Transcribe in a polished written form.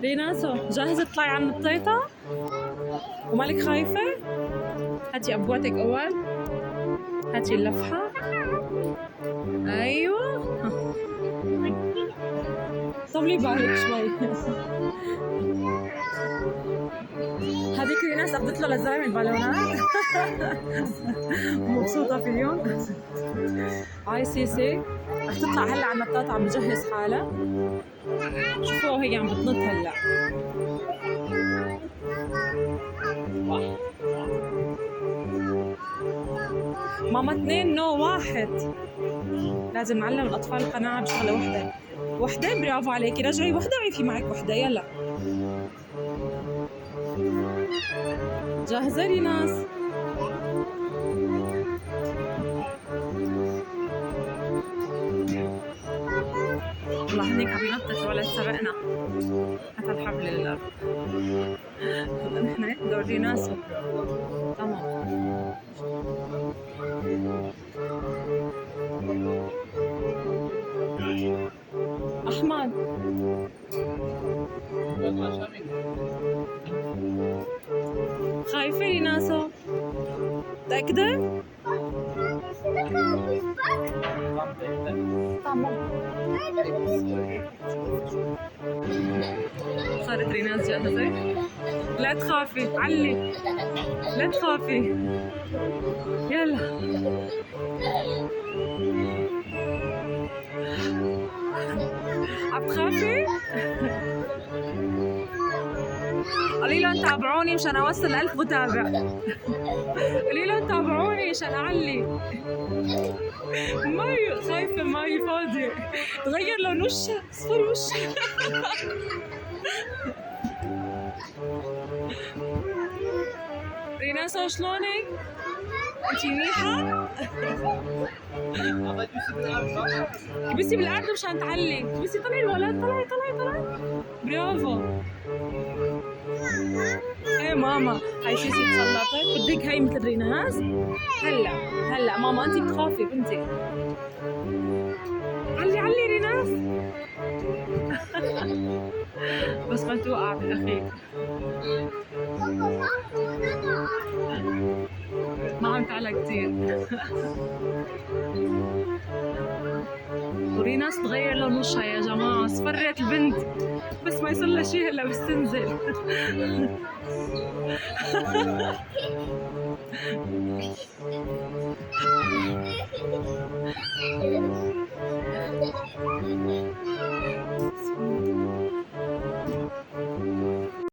ريناسو جاهزة تطلعي على النطيطة؟ ومالك خايفة؟ هاتي أبواتك أول، هاتي اللفحة. أيوة طولي بالك شوي. هذيك ريناس أخذت له للزلمة البالونات. مبسوطة فيهم. هاي سيسي رح تطلع هلا على النطاط، عم بجهز حالها. شوفوها هي عم بتنط هلا. ماما 2 نو 1. لازم نعلم الأطفال القناعة بشغلة وحدة. وحدة برافو عليكي، رجعي وحدة وعيفي معك وحدة. يلا جاهزة ريناس؟ والله هنيك عم ينطط الولد سبقنا. هات الحبل للأرض. هلا نحن دور ريناس. تمام. أحمد خايفة ريناسو؟ متأكدة؟ صارت ريناس جاهزة؟ لا تخافي، علي لا تخافي. يلا عم تخافي؟ قولي لهم تابعوني مشان اوصل 1000 متابع. قولي لهم تابعوني مشان اعلي. مي خايفة، مي فاضية. تغير لون وشها، اصفر وشها. ريناسو شلونك؟ انتي منيحة؟ كبسي بالارض مشان تعلي. كبسي، طلعي الولد، طلعي طلعي طلعي. برافو. ايه ماما، هاي سيسي تسلطت. بدك هاي مثل ريناس؟ هلا هلا ماما انتي بتخافي بنتي. علي علي ريناس. بس ما توقع بالاخير. ما عم تعلى كثير. وريناس تغير لون وشها يا جماعة، اصفرت البنت. بس ما يصير لها شيء هلا بس تنزل.